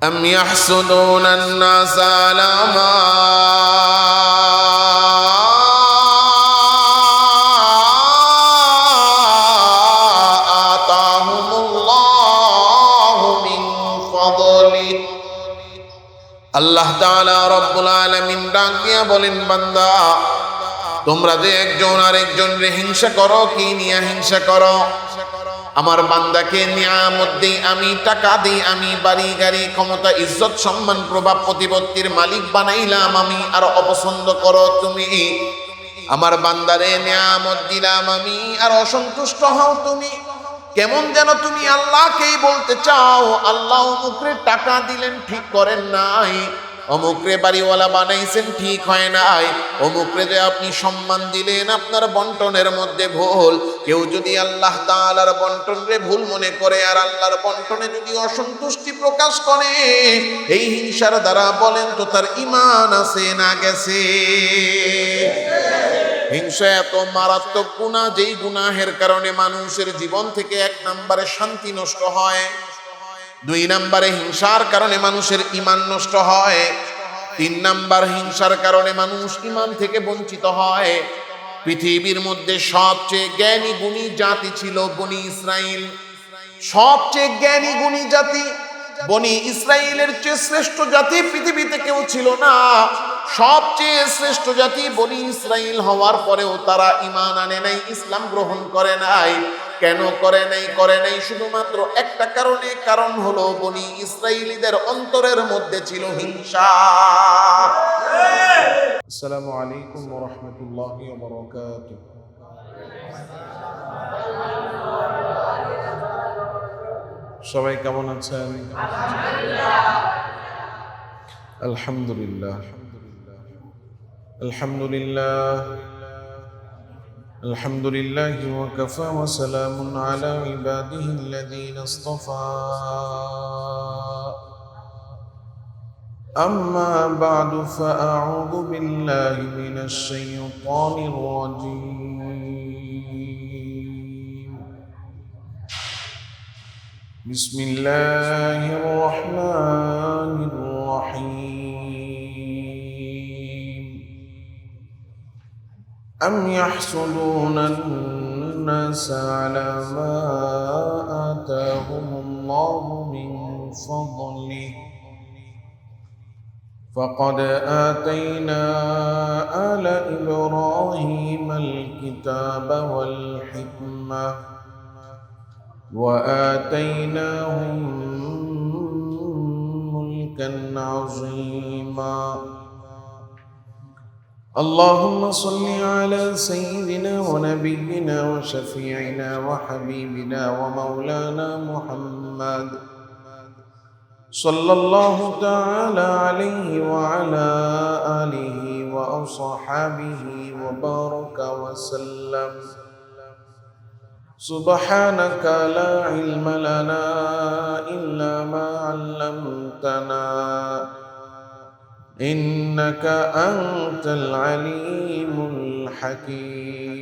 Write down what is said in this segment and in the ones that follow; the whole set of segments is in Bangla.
أم يحسدون الناس على ما آتاهم الله من فضله আল্লাহ তাআলা রব্বুল আলামিন ডাক দিয়া বলেন, বান্দা তোমরা যে একজন আরেকজনের হিংসা করো, কি নিয়ে হিংসা করো? আমার বান্দাকে নিয়ামত দেই আমি, টাকা দেই আমি, বাড়ি গাড়ি ক্ষমতা ইজ্জত সম্মান প্রভাব প্রতিপত্তির মালিক বানাইলাম আমি, আর অপছন্দ করো তুমি। আমার বান্দারে নিয়ামত দিলাম আমি, আর অসন্তুষ্ট হও তুমি। কেমন যেন তুমি আল্লাহকেই বলতে চাও, আল্লাহ অমুকরে টাকা দিলেন ঠিক করেন নাই, অমুকরে বাড়িওয়ালা বানাইছেন ঠিক হয় নাই, অমুকরে যে আপনি সম্মান দিলেন আপনার বন্টনের মধ্যে ভুল। কেউ যদি আল্লাহ তাআলার বন্টনরে ভুল মনে করে আর আল্লাহর বন্টনে যদি অসন্তুষ্টি প্রকাশ করে, এই হিংসার দ্বারা বলেন তো তার ঈমান আছে না গেছে? হিংসা এত মারাত্মক গুনাহ, যেই গুনাহের কারণে মানুষের জীবন থেকে 1 নম্বরে শান্তি নষ্ট হয়, 2 নম্বরে হিংসার কারণে মানুষের ঈমান নষ্ট হয়, 3 নম্বর হিংসার কারণে মানুষ ঈমান থেকে বঞ্চিত হয়। পৃথিবীর মধ্যে সবচেয়ে জ্ঞানী গুণী জাতি ছিল বনি ইসরাইল। সবচেয়ে জ্ঞানী গুণী জাতি বনি ইসরাইলের চেয়ে শ্রেষ্ঠ জাতি পৃথিবীতে কেউ ছিল না। সবচেয়ে শ্রেষ্ঠ জাতি বনি ইসরাইল হওয়ার পরেও তারা ঈমান আনে নাই, ইসলাম গ্রহণ করে নাই। কেন করে নাই? শুধুমাত্র একটা কারণে, কারণ হলো বনি ইসরাইলীদের অন্তরের মধ্যে ছিল হিংসা। আসসালামু আলাইকুম ওয়া রাহমাতুল্লাহি ওয়া বারাকাতুহু। সবাই কেমন আছেন? আলহামদুলিল্লাহ, আলহামদুলিল্লাহ, আলহামদুলিল্লাহ ওয়া কাফা ওয়া সালামুন আলা ইবাদিহিল্লাযীনা ইসতাফা। أما بعد فأعوذ بالله من الشيطان الرجيم. بسم الله الرحمن الرحيم. أم يحسدون الناس على ما آتاهم الله من فضله فقد آتينا آل إبراهيم الكتاب والحكمة وآتيناهم ملكا عظيما. اللهم صل على سيدنا ونبينا وشفيعنا وحبيبنا ومولانا محمد صلى الله تعالى عليه وعلى آله وأصحابه وبارك وسلم. سبحانك لا علم لنا إلا ما علمتنا إنك أنت العليم الحكيم.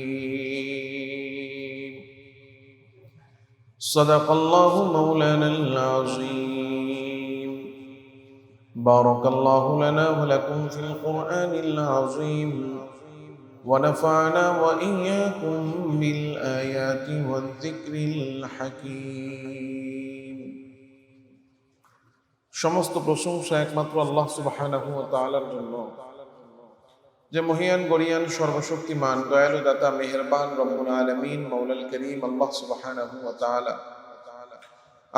صدق الله مولانا العظيم. بارك الله لنا ولكم في القرآن العظيم ونفعنا وإياكم بالآيات والذكر الحكيم. সমস্ত প্রশংসা একমাত্র আল্লাহ সুবহানাহু ওয়া তাআলার জন্য, যে মহিয়ান গরিয়ান সর্বশক্তিমান দয়ালু দাতা মেহেরবান রব্বুল আলামিন মাওলাল করিম আল্লাহ সুবহানাহু ওয়া তাআলা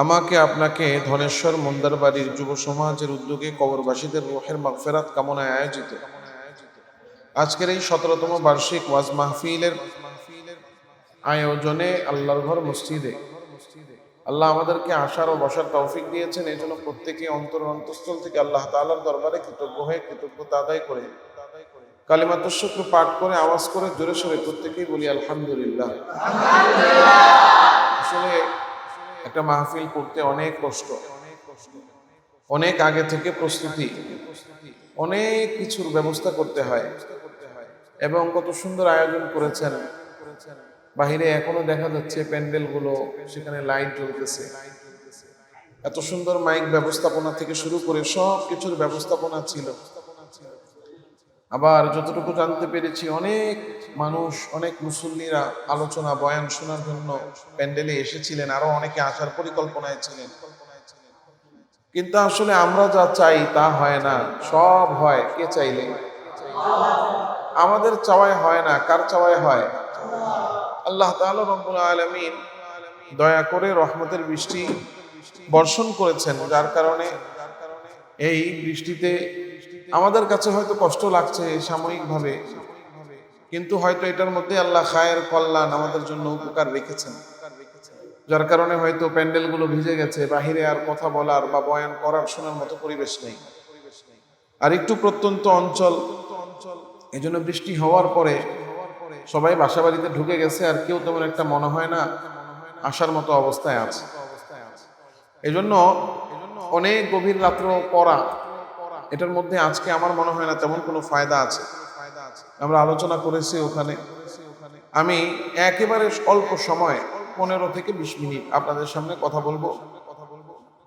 আমাকে আপনাকে ধনেশ্বর মন্দারবাড়ির যুব সমাজের উদ্যোগে কবরবাসীদের রূহের মাগফিরাত কামনায় আয়োজিত আজকের এই 17তম বার্ষিক ওয়াজ মাহফিলের আয়োজনে আল্লাহর ঘর মসজিদে আল্লাহ আমাদেরকে আসার ও বসার তৌফিক দিয়েছেন। এই জন্য প্রত্যেকে অন্তঃস্থল থেকে আল্লাহ তাআলার দরবারে কৃতজ্ঞ হয়ে কৃতজ্ঞতা আদায় করে কালিমাতুশ শুকর পাঠ করে আওয়াজ করে জোরে সোরে প্রত্যেকেই বলি আলহামদুলিল্লাহ। আসলে একটা মাহফিল করতে অনেক কষ্ট, অনেক আগে থেকে প্রস্তুতি, অনেক কিছুর ব্যবস্থা করতে হয় এবং কত সুন্দর আয়োজন করেছেন। বাহিরে এখনো দেখা যাচ্ছে প্যান্ডেল গুলো, সেখানে লাইট জ্বলতেছে, এত সুন্দর মাইক ব্যবস্থাপনা থেকে শুরু করে সব কিছুর ব্যবস্থাপনা ছিল। আবার যতটুকু জানতে পেরেছি, অনেক মানুষ, অনেক মুসল্লিরা আলোচনা বয়ান শোনার জন্য প্যান্ডেলে এসেছিলেন, আরো অনেকে আসার পরিকল্পনায় ছিলেন। কিন্তু আসলে আমরা যা চাই তা হয় না, সব হয় কে চাইলে। আমাদের চাওয়ায় হয় না, কার চাওয়ায় হয়? আল্লাহ তাআলা রব্বুল আলামিন দয়া করে রহমতের বৃষ্টি বর্ষণ করেছেন, যার কারণে এই বৃষ্টিতে আমাদের কাছে হয়তো কষ্ট লাগছে সাময়িকভাবে, কিন্তু হয়তো এটার মধ্যে আল্লাহ খায়ের কল্যাণ আমাদের জন্য উপকার রেখেছেন, যার কারণে হয়তো প্যান্ডেলগুলো ভিজে গেছে, বাহিরে আর কথা বলার বা বয়ান করার শোনার মতো পরিবেশ নেই। আর একটু প্রত্যন্ত অঞ্চল, এই জন্য বৃষ্টি হওয়ার পরে সবাই বাসা বাড়িতে ঢুকে গেছে, আর কেউ তেমন একটা মনে হয় না আসার মতো অবস্থায় আছে। এই জন্য অনেক গভীর রাত্র পড়া, এটার মধ্যে আজকে আমার মনে হয় না তেমন কোনো ফায়দা আছে। আমরা আলোচনা করেছি ওখানে, আমি একেবারে অল্প সময় 15 থেকে 20 মিনিট আপনাদের সামনে কথা বলবো,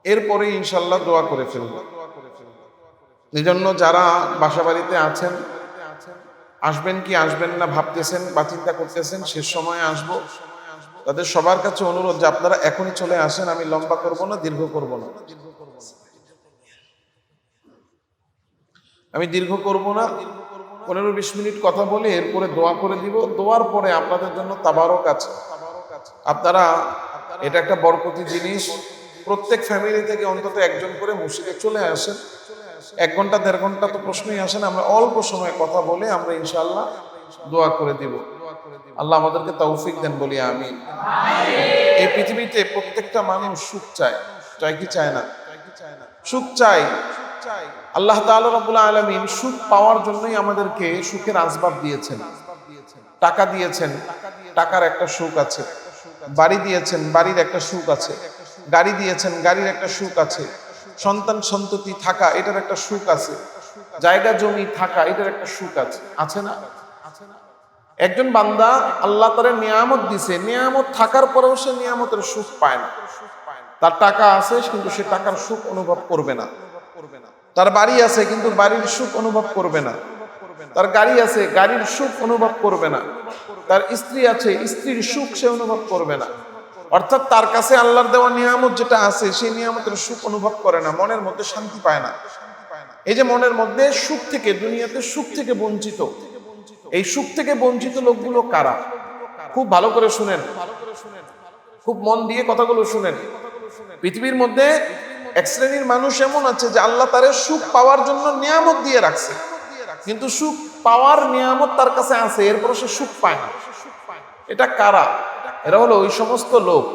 এরপরে ইনশাল্লাহ দোয়া করে ফেলবো। এই জন্য যারা বাসা বাড়িতে আছেন, আসবেন কি আসবেন না ভাবতেছেন বা চিন্তা করতেছেন, শেষ সময়ে আসবো, তাদের সবার কাছে অনুরোধ যে আপনারা এখনই চলে আসেন। আমি লম্বা করব না, দীর্ঘ করব না, আমি দীর্ঘ করব না, 15-20 মিনিট কথা বলে এরপরে দোয়া করে দিব। দোয়ার পরে আপনাদের জন্য তাবারক আছে। আপনারা, এটা একটা বরকতি জিনিস, প্রত্যেক ফ্যামিলি থেকে অন্তত একজন করে মসজিদে চলে আসেন। 1 ঘন্টা 1.5 ঘন্টা তো প্রশ্নই আসেন, আমরা অল্প সময় কথা বলে আমরা ইনশাআল্লাহ দোয়া করে দিব। আল্লাহ আমাদেরকে তৌফিক দেন, বলি আমিন। এই পৃথিবীতে প্রত্যেকটা মানুষ সুখ চায়, চায় কি চায় না? সুখ চাই। আল্লাহ তাআলা রাব্বুল আলামিন সুখ পাওয়ার জন্যই আমাদেরকে সুখের আসবাব দিয়েছেন। টাকা দিয়েছেন, টাকার একটা সুখ আছে। বাড়ি দিয়েছেন, বাড়ির একটা সুখ আছে। গাড়ি দিয়েছেন, গাড়ির একটা সুখ আছে। সন্তান সন্ততি থাকা, এটার একটা সুখ আছে। জায়গা জমি থাকা, এটার একটা সুখ আছে, আছে না? একজন বান্দা আল্লাহ তাআলা নিয়ামত দিছে, নিয়ামত থাকার পরেও সে নিয়ামতের সুখ পায় না। তার টাকা আছে কিন্তু সে টাকার সুখ অনুভব করবে না। তার বাড়ি আছে কিন্তু বাড়ির সুখ অনুভব করবে না। তার গাড়ি আছে, গাড়ির সুখ অনুভব করবে না। তার স্ত্রী আছে, স্ত্রীর সুখ সে অনুভব করবে না। অর্থাৎ তার কাছে আল্লাহর দেওয়া নিয়ামত যেটা আছে, সেই নিয়ামতের সুখ অনুভব করে না, মনের মধ্যে শান্তি পায় না। এই যে মনের মধ্যে সুখ থেকে, দুনিয়াতে সুখ থেকে বঞ্চিত, এই সুখ থেকে বঞ্চিত লোকগুলো কারা? খুব ভালো করে শুনেন, খুব মন দিয়ে কথাগুলো শুনেন। পৃথিবীর মধ্যে এক শ্রেণীর মানুষ এমন আছে যে আল্লাহ তারে সুখ পাওয়ার জন্য নিয়ামত দিয়ে রাখছে, কিন্তু সুখ পাওয়ার নিয়ামত তার কাছে আছে, এরপর সে সুখ পায় না। এটা কারা? এরা হলো ওই সমস্ত লোক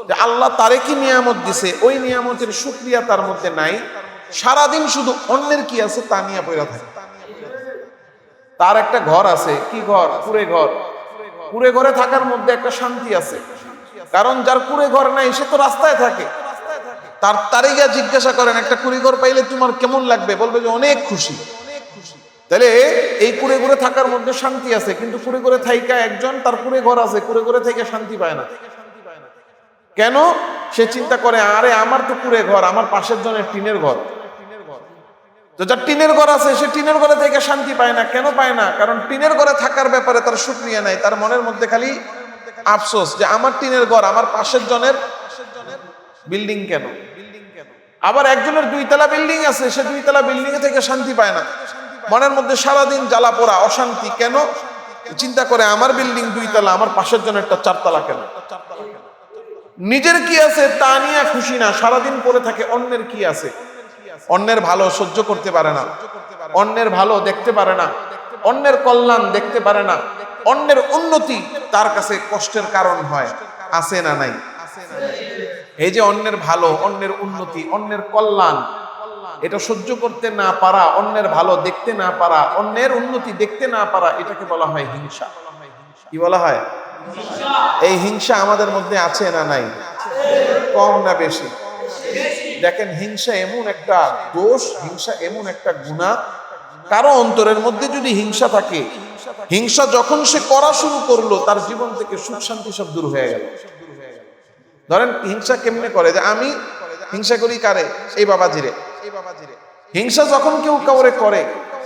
যে আল্লাহ তারে কি নিয়ামত দিছে, ওই নিয়ামতের শুকরিয়া তার মধ্যে নাই। সারাদিন শুধু অন্যের কি আছে তা নিয়ে পড়ে থাকে। তার একটা ঘর আছে, কি ঘর? কুড়ে ঘর। কুড়ে ঘরে থাকার মধ্যে একটা শান্তি আছে, কারণ যার কুড়ে ঘর নাই সে তো রাস্তায় থাকে। তারে গিয়া জিজ্ঞাসা করেন, একটা কুড়ে ঘর পাইলে তোমার কেমন লাগবে? বলবে যে অনেক খুশি। তাহলে এই কুড়ে ঘরে থাকার মধ্যে শান্তি আছে, কিন্তু কুড়ে ঘরে থাইকা একজন তার কুড়ে ঘর আছে, কুড়ে ঘরে থেকে শান্তি পায় না। কেন? সে চিন্তা করে, আরে আমার তো কুড়ে ঘর, আমার পাশের জনের টিনের ঘর। তো যার টিনের ঘর আছে সে টিনের ঘরে থেকে শান্তি পায় না। কেন পায় না? কারণ টিনের ঘরে থাকার ব্যাপারে তার শুকরিয়া নাই। তার মনের মধ্যে খালি আফসোস যে আমার টিনের ঘর, আমার পাশের জনের বিল্ডিং কেন? আবার একজনের 2 তলা বিল্ডিং আছে, সে 2 তলা বিল্ডিং এ থেকে শান্তি পায় না। মনের মধ্যে সারাদিন জ্বালা পোড়া, অশান্তি। কেন? চিন্তা করে আমার বিল্ডিং 2 তলা, আমার পাশের জনেরটা 4 তলা কেন? নিজের কি আছে তা নিয়ে খুশি না, সারাদিন পড়ে থাকে অন্যের কি আছে। অন্যের ভালো সহ্য করতে পারে না, অন্যের ভালো দেখতে পারে না, অন্যের কল্যাণ দেখতে পারে না, অন্যের উন্নতি তার কাছে কষ্টের কারণ হয়। আছে না নাই? এই যে অন্যের ভালো, অন্যের উন্নতি, অন্যের কল্যাণ, এটা সহ্য করতে না পারা, অন্যের ভালো দেখতে না পারা, অন্যের উন্নতি দেখতে না পারা, এটাকে বলা হয় হিংসা। কি বলা হয়? এই হিংসা আমাদের মধ্যে আছে না নাই? কম না বেশি? দেখেন, হিংসা এমন একটা দোষ, হিংসা এমন একটা গুনাহ, কারো অন্তরের মধ্যে যদি হিংসা থাকে, হিংসা যখন সে করা শুরু করলো, তার জীবন থেকে সুখ শান্তি সব দূর হয়ে গেল। ধরেন হিংসা কেমনে করে, যে হিংসা করি কারে? এই বাবাজিরে। হিংসা যখন কেউ কাউরে করে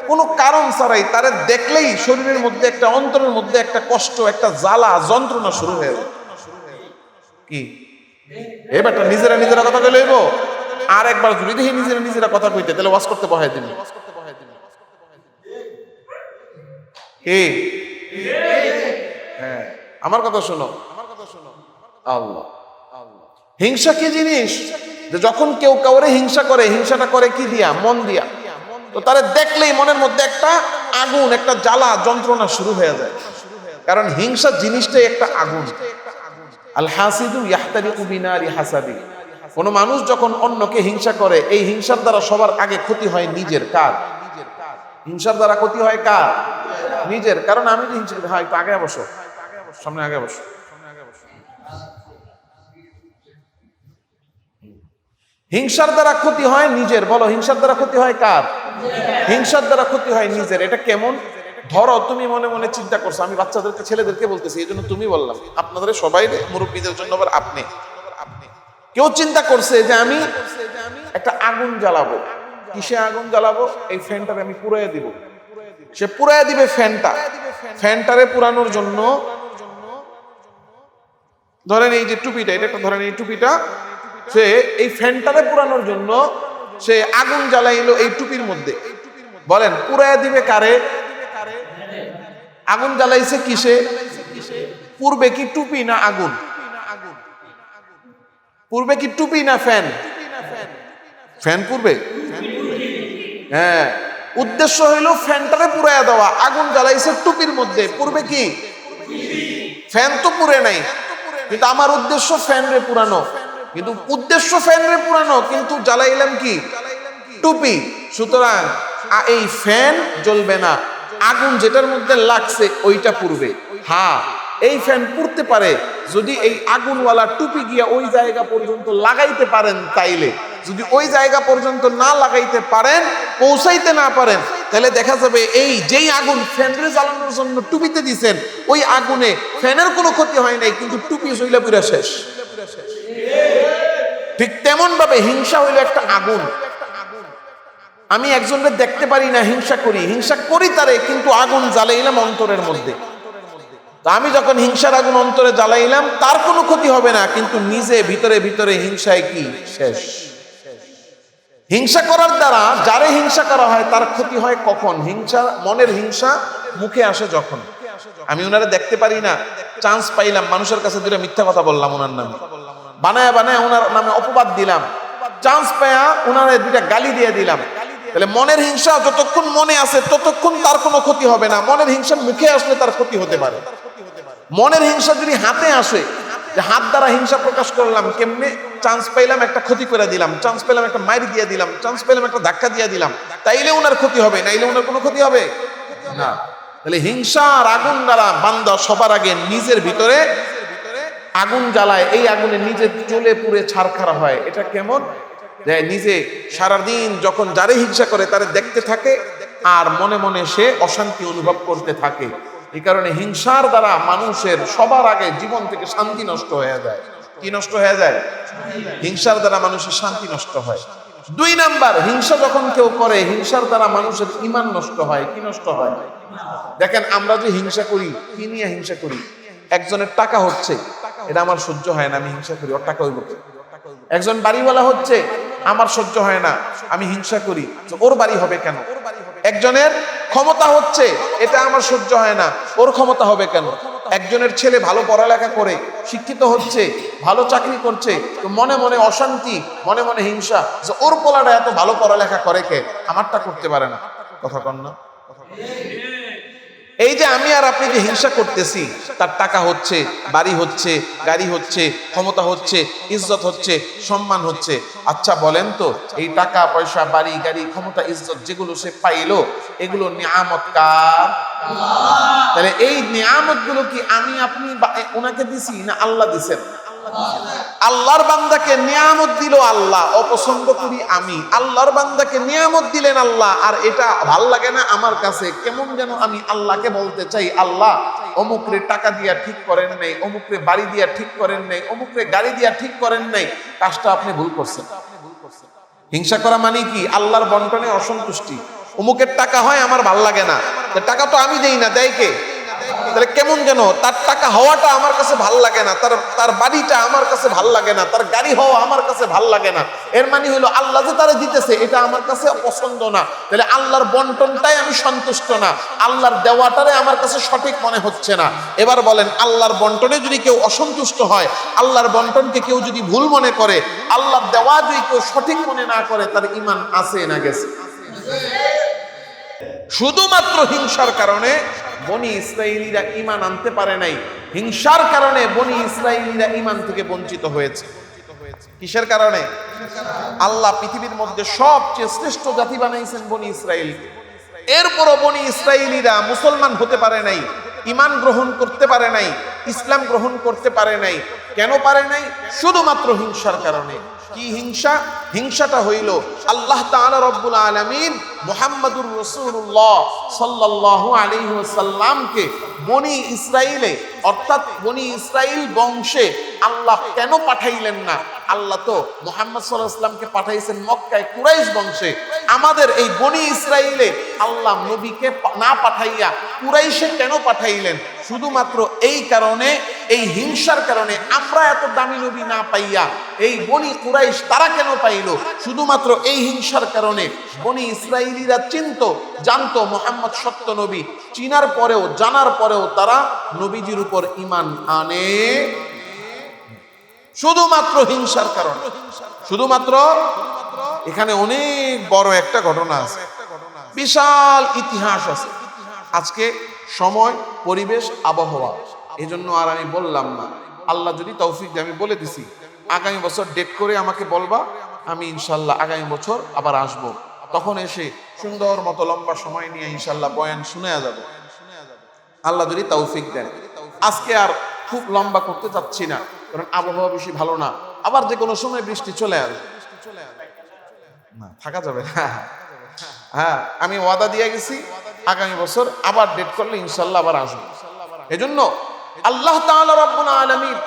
কোনো কারণ ছাড়াই, তারে দেখলেই শরীরের মধ্যে একটা, অন্তরের মধ্যে একটা কষ্ট, একটা জ্বালা যন্ত্রণা শুরু হয়ে যায়। কি এই বেটা নিজেরা নিজেরা কথা কই লইব? আর একবার যদি দেখি নিজেরা নিজেরা কথা কইতে, তাহলে ওয়াজ করতে বহাই দিবি। কি হ্যাঁ, আমার কথা শোনো। আল্লাহ, হিংসা কি জিনিস? যে যখন কেউ কাউরে হিংসা করে, হিংসাটা করে কি দিয়া? মন দিয়া। তো তারে দেখলেই মনের মধ্যে একটা আগুন, একটা জ্বালা যন্ত্রণা শুরু হয়ে যায়। কারণ হিংসা জিনিসটাই একটা আগুন। আল হাসিদু ইয়াহতারিকু বিনারি হাসাদি। কোন মানুষ যখন অন্যকে হিংসা করে, এই হিংসার দ্বারা সবার আগে ক্ষতি হয় নিজের। কার? হিংসার দ্বারা ক্ষতি হয় কার? নিজের। কারণ আমি যে হিংসা করি, হ্যাঁ একটু আগে বসো, সামনে আগে বসো। হিংসার দ্বারা ক্ষতি হয় নিজের। বলো, হিংসার দ্বারা ক্ষতি হয় কার? হিংসার দ্বারা ক্ষতি হয় নিজের। এটা কেমন? ধরো তুমি মনে মনে চিন্তা করছো, আমি বাচ্চাদেরকে, ছেলেদেরকে বলতেছি, এই জন্য তুমি বললাম, আপনাদের সবাই, মুরব্বীদের জন্য আবার আপনি। কেউ চিন্তা করছে যে আমি একটা আগুন জ্বালাবো। কিসে আগুন জ্বালাবো? এই ফ্যানটারে আমি পুড়াইয়া দিব। সে পুড়াইয়া দিবে ফ্যানটা। ফ্যানটারে পুরানোর জন্য ধরেন এই যে টুপিটা, এটা একটা ধরেন এই টুপিটা, সে এই ফ্যানটারে পুরানোর জন্য সে আগুন জ্বালাইলো এই টুপির মধ্যে। বলেন পুরাইয়া দিবে কারে? আগুন জ্বালাইছে কিসে? পূর্বে কি টুপি না আগুন? পূর্বে কি টুপি না ফ্যান? ফ্যান পূর্বে। হ্যাঁ, উদ্দেশ্য হইল ফ্যানটারে পুরাইয়া দেওয়া। আগুন জ্বালাইছে টুপির মধ্যে। পূর্বে কি? ফ্যান তো পুড়ে নাই, কিন্তু আমার উদ্দেশ্য ফ্যান রে পুরানো। কিন্তু উদ্দেশ্য ফ্যান রে পুরানো, কিন্তু জ্বালাইলাম কি? টুপি। সুতরাং এই ফ্যান জ্বলবে না, আগুন যেটার মধ্যে লাগছে ওইটা পুড়বে। হ্যাঁ, এই ফ্যান পুড়তে পারে যদি এই আগুনওয়ালা টুপি গিয়া ওই জায়গা পর্যন্ত লাগাইতে পারেন। তাইলে যদি ওই জায়গা পর্যন্ত না লাগাইতে পারেন, পৌঁছাইতে না পারেন, তাহলে দেখা যাবে এই যেই আগুন ফ্যানরে জ্বালানোর জন্য টুপিতে দিছেন, ওই আগুনে ফ্যানের কোনো ক্ষতি হয় নাই, কিন্তু টুপি জ্বলা পুরা শেষ। ঠিক তেমন ভাবে হিংসা হইল একটা আগুন। আমি একজনকে দেখতে পারি না, হিংসা করি, হিংসা করি তারে, কিন্তু আগুন জ্বালাইলাম অন্তরের মধ্যে। তা আমি যখন হিংসার আগুন অন্তরে জ্বালাইলাম, তার কোনো ক্ষতি হবে না, কিন্তু নিজে ভিতরে ভিতরে হিংসায় কি শেষ। হিংসা করার দ্বারা যারে হিংসা করা হয় তার ক্ষতি হয় কখন? হিংসা, মনের হিংসা মুখে আসে যখন। আমি ওনারা দেখতে পারি না, চান্স পাইলাম, মানুষের কাছে দুটো মিথ্যা কথা বললাম, ওনার নামে বানায় বানায় ওনার নামে অপবাদ দিলাম, চান্স পায়া ওনারে দুইটা গালি দিয়ে দিলাম। তাহলে মনের হিংসা যতক্ষণ মনে আছে ততক্ষণ তার কোনো ক্ষতি হবে না। মনের হিংসা মুখে আসলে তার ক্ষতি হতে পারে। মনের হিংসা যদি হাতে আসে, যে হাত দ্বারা হিংসা প্রকাশ করলাম, কেমনে? চান্স পাইলাম একটা ক্ষতি করে দিলাম, চান্স পেলাম একটা মাইর দিয়ে দিলাম, চান্স পেলাম একটা ধাক্কা দিয়ে দিলাম, তাইলে ওনার ক্ষতি হবে, নাইলে ওনার কোনো ক্ষতি হবে না। তাহলে হিংসার আগুন দ্বারা বান্দা সবার আগে নিজের ভিতরে আগুন জ্বালায়, এই আগুনে নিজে জ্বলে পুড়ে ছারখার হয়। এটা কেমন? যে নিজে সারাদিন যখন যারে হিংসা করে তারে দেখতে থাকে, আর মনে মনে সে অশান্তি অনুভব করতে থাকে। এই কারণে হিংসার দ্বারা মানুষের সবার আগে জীবন থেকে শান্তি নষ্ট হয়ে যায়। কি নষ্ট হয়ে যায়? হিংসার দ্বারা মানুষের শান্তি নষ্ট হয়। 2 নাম্বার, হিংসা যখন কেউ করে, হিংসার দ্বারা মানুষের ঈমান নষ্ট হয়। কি নষ্ট হয়? দেখেন আমরা যে হিংসা করি, কি নিয়ে হিংসা করি? একজনের টাকা হচ্ছে, এটা আমার সহ্য হয় না, আমি হিংসা করি, ওর টাকা হইব। একজন বাড়িওয়ালা হচ্ছে, আমার সহ্য হয় না, আমি হিংসা করি, ওর বাড়ি হবে কেন? একজনের ক্ষমতা হচ্ছে, এটা আমার সহ্য হয় না, ওর ক্ষমতা হবে কেন? একজনের ছেলে ভালো পড়ালেখা করে, শিক্ষিত হচ্ছে, ভালো চাকরি করছে, তো মনে মনে অশান্তি, মনে মনে হিংসা, যে ওর পোলাটা এত ভালো পড়ালেখা করে কে, আমারটা করতে পারে না। কথা কন না? এই যে আমি আর আপনি যে হিংসা করতেছি, তার টাকা হচ্ছে, বাড়ি হচ্ছে, গাড়ি হচ্ছে, ক্ষমতা হচ্ছে, ইজ্জত হচ্ছে, সম্মান হচ্ছে। আচ্ছা বলেন তো, এই টাকা পয়সা, বাড়ি গাড়ি, ক্ষমতা, ইজ্জত যেগুলো সে পাইলো, এগুলো নিয়ামত কার? তাহলে এই নিয়ামত গুলো কি আমি আপনি ওনাকে দিছি না আল্লাহ দিছেন? আল্লাহর বান্দাকে নিয়ামত দিল আল্লাহ, অপছন্দ করি আমি। আল্লাহর বান্দাকে নিয়ামত দিলেন আল্লাহ, আর এটা ভাল লাগে না আমার কাছে। কেমন যেন আমি আল্লাহকে বলতে চাই, আল্লাহ অমুকরে টাকা দিয়া ঠিক করেন নাই, অমুকরে বাড়ি দিয়া ঠিক করেন নাই, অমুকরে গাড়ি দিয়া ঠিক করেন নাই, কাজটা আপনি ভুল করছেন। হিংসা করা মানে কি? আল্লাহর বন্টনে অসন্তুষ্টি। অমুকের টাকা হয়, আমার ভাল লাগে না, টাকা তো আমি দেই না, দেয় কে? তাহলে কেমন যেন তার টাকা হওয়াটা আমার কাছে ভাল লাগে না, তার বাড়িটা আমার কাছে ভাল লাগে না, তার গাড়ি হওয়া আমার কাছে ভাল লাগে না। এর মানে হলো আল্লাহ যে তারা দিতেছে এটা আমার কাছে পছন্দ না। তাহলে আল্লাহর বন্টনটাই আমি সন্তুষ্ট না, আল্লাহর দেওয়াটারে আমার কাছে সঠিক মনে হচ্ছে না। এবার বলেন, আল্লাহর বন্টনে যদি কেউ অসন্তুষ্ট হয়, আল্লাহর বন্টনকে কেউ যদি ভুল মনে করে, আল্লাহর দেওয়া যদি কেউ সঠিক মনে না করে, তার ঈমান আছে না গেছে? শুধুমাত্র হিংসার কারণে বনি ইসরাইলীরা ঈমান আনতে পারে নাই। হিংসার কারণে বনি ইসরাইলীরা ঈমান থেকে বঞ্চিত হয়েছে। কিসের কারণে? আল্লাহ পৃথিবীর মধ্যে সবচেয়ে শ্রেষ্ঠ জাতি বানাইছেন বনি ইসরাইলকে। এরপরও বনি ইসরাইলীরা মুসলমান হতে পারে নাই, ঈমান গ্রহণ করতে পারে নাই, ইসলাম গ্রহণ করতে পারে নাই। কেন পারে নাই? শুধুমাত্র হিংসার কারণে। কি হিংসা? হিংসাটা হইল আল্লাহ তাআলা রব্বুল আলামিন মুহাম্মাদুর রাসূলুল্লাহ সাল্লাল্লাহু আলাইহি ওয়াসাল্লামকে বনি ইসরাইলে অর্থাৎ বনি ইসরাইল বংশে আল্লাহ কেন পাঠাইলেন না? আল্লাহ তো মুহাম্মদ সাল্লাল্লাহু আলাইহি ওয়াসাল্লামকে পাঠাইছেন মক্কায় কুরাইশ বংশে। আমাদের এই বনি ইসরাইলে আল্লাহ নবীকে না পাঠাইয়া কুরাইশে কেন পাঠাইলেন? শুধুমাত্র এই কারণে, এই হিংসার কারণে। আমরা এত দামি নবী না পাইয়া এই বনি কুরাইশ তারা কেন পাইল? শুধুমাত্র এই হিংসার কারণে। বনি ইসরাইলীরা চিনতো, জানতো মুহাম্মদ সত্য নবী, চিনার পরেও জানার পরেও তারা নবীজির উপর ঈমান আনে শুধুমাত্র হিংসার কারণে। শুধুমাত্র। এখানে অনেক বড় একটা ঘটনা আছে, বিশাল ইতিহাস আছে। আজকে সময়, পরিবেশ, আবহাওয়া, এই জন্য আর আমি বললাম না। আল্লাহ যদি তৌফিক দেয়, আমি বলে দিছি আগামী বছর ডেট করে আমাকে বলবা, আমি ইনশাল্লাহ আগামী বছর আবার আসব। তখন এসে সুন্দর মতো লম্বা সময় নিয়ে ইনশাল্লাহ বয়ান শুনে যাব, আল্লাহ যদি তৌফিক দেন। আজকে আর খুব লম্বা করতে চাচ্ছি না, কারণ আবহাওয়া বেশি ভালো না। আবার যে কোনো সময় বৃষ্টি চলে আসবে, না থাকা যাবে না। হ্যাঁ, আমি ওয়াদা দিয়ে গেছি আগামী বছর আবার ডেট করলে ইনশাল্লাহ আবার আসবো। এজন্য আল্লাহ তাআলা রব্বুল আলামিন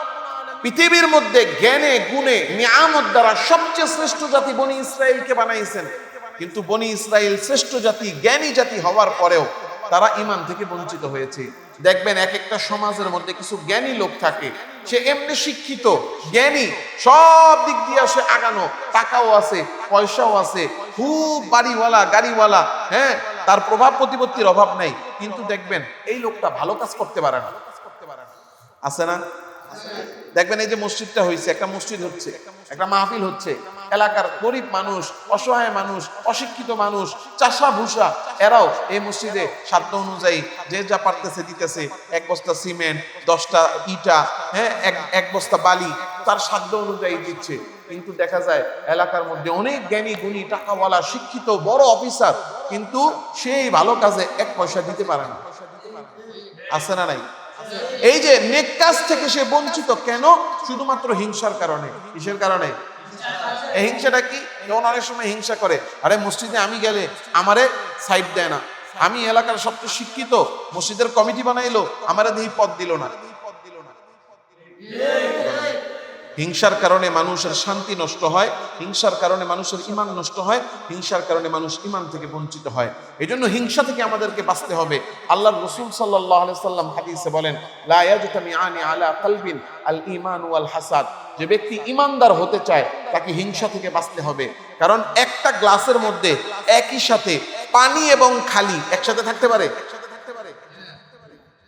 পৃথিবীর মধ্যে জ্ঞানে গুণে নিয়ামত দ্বারা সবচেয়ে শ্রেষ্ঠ জাতি বনি ইসরাইলকে বানাইছেন। কিন্তু বনি ইসরাইল শ্রেষ্ঠ জাতি, জ্ঞানী জাতি হওয়ার পরেও তারা ঈমান থেকে বঞ্চিত হয়েছে। দেখবেন এক একটা সমাজের মধ্যে কিছু জ্ঞানী লোক থাকে, সে এমনি শিক্ষিত, জ্ঞানী, সব দিক দিয়ে সে আগানো, টাকাও আছে, পয়সাও আছে, খুব বাড়িওয়ালা, গাড়িওয়ালা, হ্যাঁ, তার প্রভাব প্রতিপত্তির অভাব নাই। কিন্তু দেখবেন এই লোকটা ভালো কাজ করতে পারে না। আছে না? দেখবেন এই যে মসজিদটা হয়েছে, একটা মসজিদ হচ্ছে, একটা মাহফিল হচ্ছে, এলাকার গরিব মানুষ, অসহায় মানুষ, অশিক্ষিত মানুষ, চাষা ভুষা, এরাও এই মসজিদে সাধ্য অনুযায়ী যে যা পারতেছে দিতেছে। 1 বস্তা সিমেন্ট, 10টা ইটা, হ্যাঁ, এক বস্তা বালি তার সাধ্য অনুযায়ী দিচ্ছে। কিন্তু দেখা যায় এলাকার মধ্যে অনেক জ্ঞানী গুণী, টাকাওয়ালা, শিক্ষিত, বড় অফিসার, কিন্তু সেই ভালো কাজে 1 পয়সা দিতে পারে না। আছে না নাই? এই যে নেক কাজ থেকে সে বঞ্চিত কেন? শুধুমাত্র হিংসার কারণে। কিসের কারণে? এই হিংসাটা কি? যেমন অনেক সময় হিংসা করে, আরে মসজিদে আমি গেলে আমারে সাইড দেয় না, আমি এলাকার সবচেয়ে শিক্ষিত, মসজিদের কমিটি বানাইলো, আমারে দিয়ে পদ দিল না। হিংসার কারণে মানুষের শান্তি নষ্ট হয়, হিংসার কারণে মানুষের ঈমান নষ্ট হয়, হিংসার কারণে মানুষ ঈমান থেকে বঞ্চিত হয়। এই জন্য হিংসা থেকে আমাদেরকে বাঁচতে হবে। আল্লাহর রাসূল সাল্লাল্লাহু আলাইহি সাল্লাম হাদিসে বলেন, লা ইয়াজতামিআনি আলা কলবিন আল ঈমান ওয়াল হাসাদ। যে ব্যক্তি ঈমানদার হতে চায় তাকে হিংসা থেকে বাঁচতে হবে। কারণ একটা গ্লাসের মধ্যে একই সাথে পানি এবং খালি একসাথে থাকতে পারে?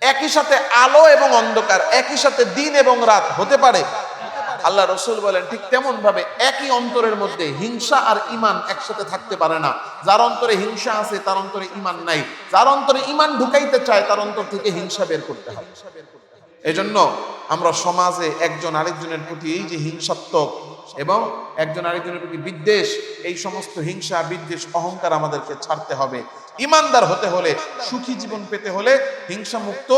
একই সাথে আলো এবং অন্ধকার, একই সাথে দিন এবং রাত হতে পারে? আল্লাহ রাসূল বলেন ঠিক তেমন ভাবে একই অন্তরের মধ্যে হিংসা আর ঈমান একসাথে থাকতে পারে না। যার অন্তরে হিংসা আছে তার অন্তরে ঈমান নাই, যার অন্তরে ঈমান ঢুকাইতে চায় তার অন্তর থেকে হিংসা বের করতে হয়। এজন্য আমরা সমাজে একজন আরেকজনের প্রতি এই যে হিংসাত্মক এবং একজন আরেকজনের প্রতি বিদ্বেষ, এই সমস্ত হিংসা, বিদ্বেষ, অহংকার আমাদেরকে ছাড়তে হবে। ঈমানদার হতে হলে, সুখী জীবন পেতে হলে হিংসা মুক্ত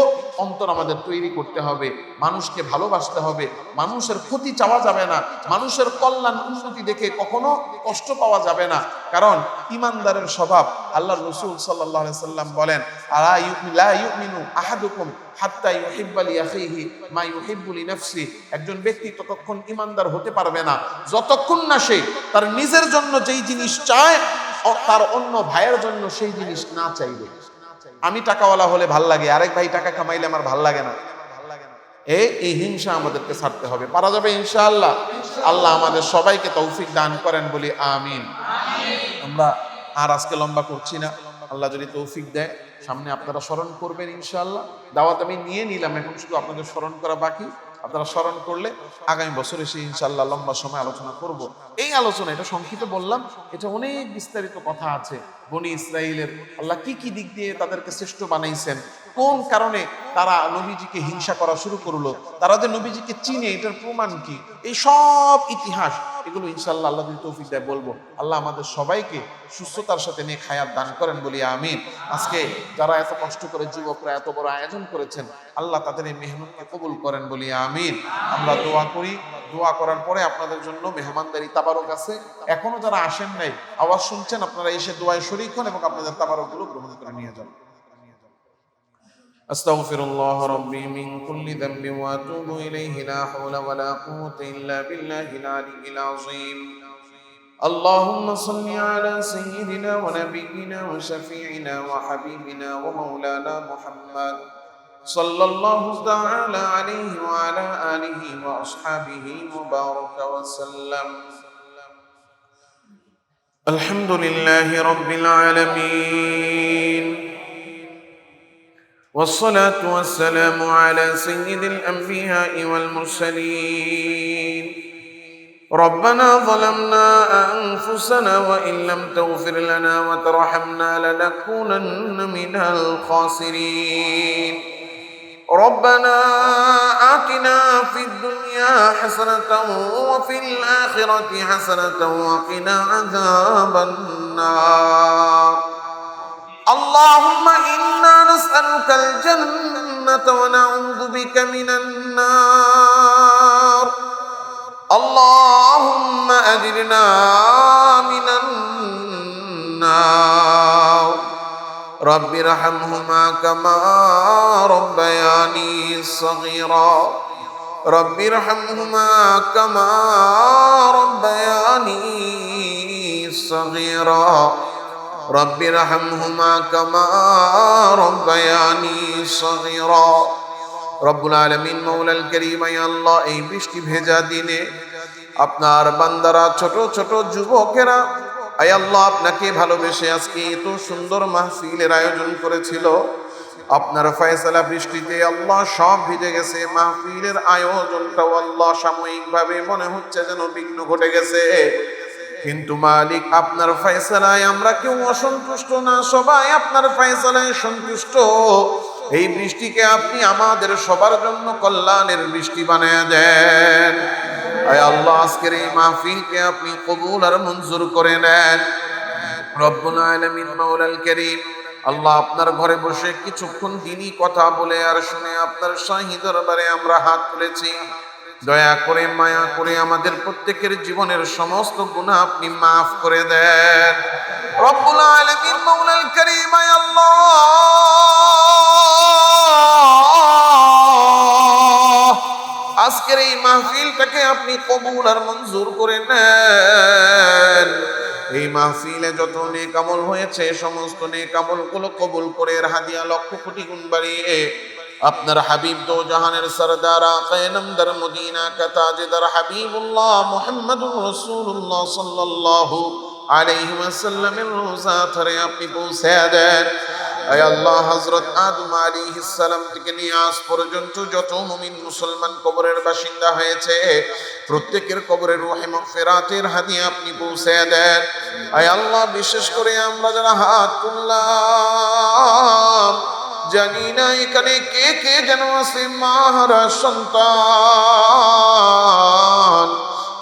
অন্তর আমাদের তৈরি করতে হবে। মানুষকে ভালোবাসতে হবে, মানুষের ক্ষতি চাওয়া যাবে না, মানুষের কল্যাণ উন্নতি দেখে কখনো কষ্ট পাওয়া যাবে না। কারণ ঈমানদারের স্বভাব, আল্লাহর রাসূল সাল্লাল্লাহু আলাইহি সাল্লাম বলেন, আলা লা ইউমিনু আহাদুকুম হাত্তা ইউহিব্বা লিআখিহি মা ইউহিব্বু লিনাফসি। একজন ব্যক্তি ততক্ষণ ঈমানদার হতে পারবে না যতক্ষণ না সে তার নিজের জন্য যেই জিনিস চায় তার অন্য ভাইয়ের জন্য সেই জিনিস না চাইবে। আমি টাকাওয়ালা হলে ভাল লাগে, আরেক ভাই টাকা কামাইলে আমার ভাল লাগে না, এই হিংসা আমাদেরকে ছাড়তে হবে। পারা যাবে ইনশাআল্লাহ। আল্লাহ আমাদের সবাইকে তৌফিক দান করেন বলি আমিন। আমরা আর আজকে লম্বা করছি না, আল্লাহ যদি তৌফিক দেয় সামনে আপনারা স্মরণ করবেন ইনশাআল্লাহ। দাওয়াত আমি নিয়ে নিলাম, এখন শুধু আপনাদের স্মরণ করা বাকি। আপনারা স্মরণ করলে আগামী বছর এসে ইনশাআল্লাহ লম্বা সময় আলোচনা করব। এই আলোচনা এটা সংক্ষিপ্ত বললাম, এটা অনেক বিস্তারিত কথা আছে। বনি ইসরাইলের আল্লাহ কি কি দিক দিয়ে তাদেরকে শ্রেষ্ঠ বানাইছেন, কোন কারণে তারা নবীজিকে হিংসা করা শুরু করলো, তারা যে নবীজিকে চিনে এটার প্রমাণ কি, এই সব ইতিহাস এগুলো ইনশাআল্লাহ আল্লাহ যদি তৌফিক দেয় বলবো। আল্লাহ আমাদের সবাইকে সুস্থতার সাথে নেক হায়াত দান করেন বলি আমিন। আজকে যারা এত কষ্ট করে যুবকরা এত বড় আয়োজন করেছেন, আল্লাহ তাদের এই মেহনতকে কবুল করেন বলি আমিন। আমরা দোয়া করি, দোয়া করার পরে আপনাদের জন্য মেহমানদারি তাবারক আছে। এখনো যারা আসেন নাই, আওয়াজ শুনছেন, আপনারা এসে দোয়ায় শরীক হন এবং আপনাদের তাবারকগুলো গ্রহণ করে নিয়ে যান। أستغفر الله ربي من كل ذنب وأتوب إليه لا حول ولا قوة إلا بالله العلي العظيم. اللهم صل على سيدنا ونبينا وشفيعنا وحبيبنا ومولانا محمد صلى الله تعالى عليه وعلى آله وأصحابه وبارك وسلم. الحمد لله رب العالمين والصلاة والسلام على سيد الأنبياء والمرسلين. ربنا ظلمنا أنفسنا وإن لم تغفر لنا وترحمنا لنكونن من الخاسرين. ربنا آتنا في الدنيا حسنة وفي الآخرة حسنة وقنا عذاب النار. اللهم إنا نسألك الجنة ونعوذ بك من النار. اللهم أجرنا من النار. رب ارحمهما كما ربياني صغيرا. رب ارحمهما كما ربياني صغيرا. رب ارحمهما كما ربياني صغيرا. রব্বুল আলামিন মাওলাল কারীম, আয় আল্লাহ, এই বৃষ্টি ভেজা দিনে আপনার বান্দারা, ছোট ছোট যুবকেরা, আয় আল্লাহ, আপনাকে ভালোবেসে আজকে এত সুন্দর মাহফিলের আয়োজন করেছিল। আপনার ফয়সালা বৃষ্টিতে আল্লাহ সব ভিজে গেছে। মাহফিলের আয়োজনটাও আল্লাহ সাময়িকভাবে মনে হচ্ছে যেন বিঘ্ন ঘটে গেছে, কিন্তু মালিক আপনার ফয়সালায় আমরা কেউ অসন্তুষ্ট না, সবাই আপনার ফয়সালায় সন্তুষ্ট। এই বৃষ্টিকে আপনি আমাদের সবার জন্য কল্যাণের বৃষ্টি বানিয়ে দেন। আয় আল্লাহ, আজকের এই মাহফিলকে আপনি কবুল আর মঞ্জুর করে নেন। রব্বুল আলামিন মাওলাল কারীম, আল্লাহ, আপনার ঘরে বসে কিছুক্ষণ দিনই কথা বলে আর শুনে আপনার শাহী দরবারে আমরা হাত তুলেছি। দয়া করে, মায়া করে আমাদের প্রত্যেকের জীবনের সমস্ত গুনাহ আপনি মাফ করে দেন। রব্বুল আলামিন মাওলাল কারীম, আয় আল্লাহ, আজকের এই মাহফিলটাকে আপনি কবুল আর মঞ্জুর করে নেন। এই মাহফিলে যত নেক আমল হয়েছে সমস্ত নেক আমলগুলো কবুল করে হাদিয়া লক্ষ কোটি গুণ বাড়িয়ে আপনার হাবিব দো জাহানের সরদার আকায়ে নামদার মদিনা কা তাজদার হাবিবুল্লাহ মুহাম্মদুর রাসূলুল্লাহ সাল্লাল্লাহু আলাইহি ওয়াসাল্লামের রোজা ধরে আপনি পৌঁছে দেন। আয় আল্লাহ, হযরত আদম আলাইহিস সালাম থেকে নিয়ে আজ পর্যন্ত যত মুমিন মুসলমান কবরের বাসিন্দা হয়েছে প্রত্যেকের কবরে রূহে মাগফিরাতের হাদিয়া আপনি পৌঁছে দেন। আয় আল্লাহ, বিশেষ করে আমরা যারা হাত তুললাম, জানি না এখানে কে কে যেন আছে মাহারা সন্তান,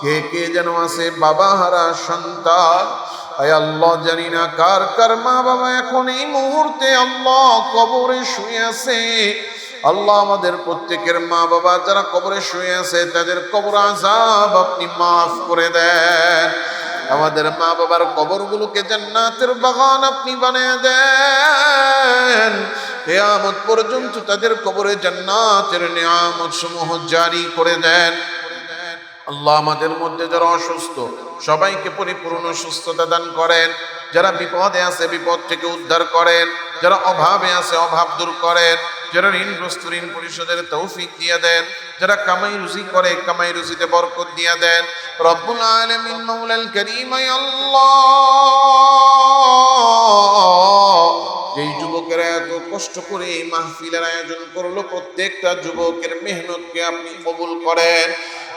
কে কে যেন আছে বাবা হারা সন্তান। আয় আল্লাহ, জানি না কার কার মা বাবা এখন এই মুহূর্তে আল্লাহ কবরে শুয়ে আছে। আল্লাহ, আমাদের প্রত্যেকের মা বাবা যারা কবরে শুয়ে আছে তাদের কবর আযাব আপনি মাফ করে দেন। আমাদের মা বাবার কবরগুলোকে জান্নাতের বাগান আপনি বানিয়ে দেন। কিয়ামত পর্যন্ত তাদের কবরে জান্নাতের নিয়ামত সমূহ জারি করে দেন। আল্লাহ আমাদের মধ্যে যারা অসুস্থ সবাইকে পরিপূর্ণ সুস্থতা দান করেন, যারা বিপদে আছে বিপদ থেকে উদ্ধার করেন, যারা অভাবে আছে অভাব দূর করেন, যারা ঋণগ্রস্ত ঋণ পরিশোধের তৌফিক দিয়ে দেন, যারা কামাই রুজি করে কামাই রুজিতে বরকত দিয়ে দেন। রব্বুল আলামিন মাওলাল কারীম আল্লাহ, যেই যুবকেরা এত কষ্ট করে এই মাহফিলের আয়োজন করলো, প্রত্যেকটা যুবকের মেহনতকে আপনি কবুল করেন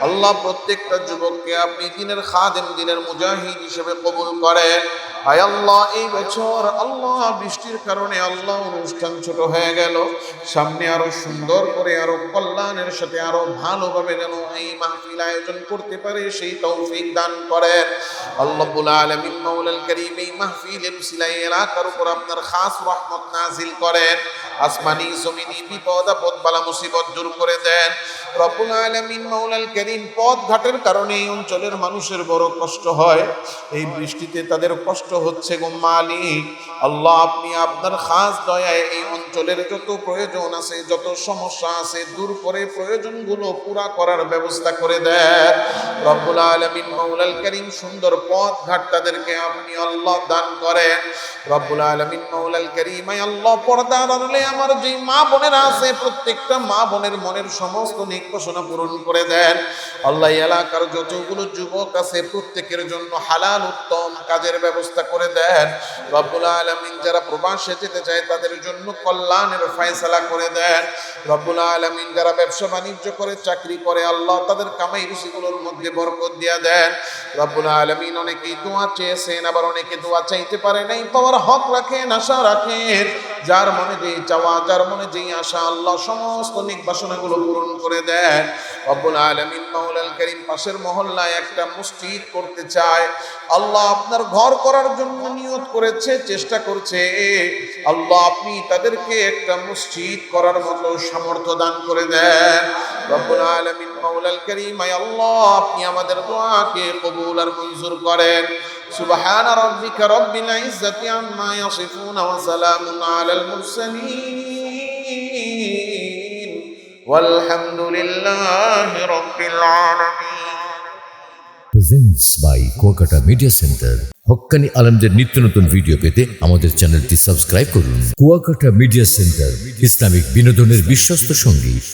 আল্লাহ। প্রত্যেকটা যুবককে আপনি দিনের খাদেম, দিনের মুজাহিদ হিসেবে কবুল করেন। আয় আল্লাহ, এই বছর আল্লাহ বৃষ্টির কারণে আল্লাহ অনুষ্ঠান ছোট হয়ে গেল, সামনে আরো সুন্দর করে আরো কল্যাণের সাথে আরো ভালোভাবে যেন এই মাহফিল আয়োজন করতে পারে সেই তৌফিক দান করেন আল্লাহ রাব্বুল আলামিন। মাওলাল কারীম এই মাহফিলের উসিলায় এলাকার উপর আপনার খাস রহমত নাজিল করেন, আসমানি জমিনি বিপদ আপদ বালা মুসিবত দূর করে দেন রব্বুল আলামিন। মাওলাল কারীম পথ ঘাটের কারণে এই অঞ্চলের মানুষের বড় কষ্ট হয়, এই বৃষ্টিতে তাদের কষ্ট হচ্ছে গো মালিক আল্লাহ, আপনি আপনার খাস দয়ায় এই অঞ্চলের যত প্রয়োজন আছে, যত সমস্যা আছে দূর করে প্রয়োজনগুলো পুরা করার ব্যবস্থা করে দেন রব্বুল আলামিন। মাওলাল কারীম সুন্দর পথ ঘাট তাদেরকে আপনি আল্লাহ দান করেন রব্বুল আলামিন। মাওলাল কারীম আল্লাহ, পর্দার আড়ালে আমার যে মা বোনেরা আছে প্রত্যেকটা মা বোনের মনের সমস্ত নিকষণা পূরণ করে দেন আল্লাহ। এলাকার যতগুলো যুবক আছে প্রত্যেকের জন্য হালাল উত্তম কাজের ব্যবস্থা করে দেন রব্বুল আলামিন। যারা প্রবাসে যেতে চায় তাদের জন্য কল্যাণের ফয়সালা করে দেন রব্বুল আলামিন। যারা ব্যবসা বাণিজ্য করে চাকরি করে আল্লাহ তাদের কামাই রুজিগুলোর মধ্যে বরকত দিয়ে দেন রব্বুল আলামিন। অনেকেই দোয়া চেয়েছেন, আবার অনেকে দোয়া চাইতে পারে নাই, পাওয়ার হক রাখেন, আশা রাখেন। যার মনে যেই চাওয়া, যার মনে যেই আশা আল্লাহ সমস্ত নেক বাসনাগুলো পূরণ করে দেন রব্বুল আলামিন। মাওলাল কারীম পাশের মহল্লায় একটা মসজিদ করতে চায় আল্লাহ, আপনার ঘর করার জন্য নিয়ত করেছে, চেষ্টা করছে আল্লাহ, আপনি তাদেরকে একটা মসজিদ করার মতো সামর্থ্য দান করে দেন রব্বুল আলামিন। মাওলাল কারীম আল্লাহ, আপনি আমাদের দোয়াকে কবুল আর মঞ্জুর করেন। সুবহান রাব্বিকা রাব্বিল ইজ্জাতি আম্মা ইয়াসিফুন ওয়া সালামুন আলাল মুরসালিন ওয়ালহামদুলিল্লাহি রাব্বিল আলামিন। Presents by Kuakata media centre. হক্কানি আলেমদের নিত্য নতুন ভিডিও পেতে আমাদের চ্যানেলটি সাবস্ক্রাইব করুন। কুয়াকাটা মিডিয়া সেন্টার, ইসলামিক বিনোদনের বিশ্বস্ত সঙ্গী।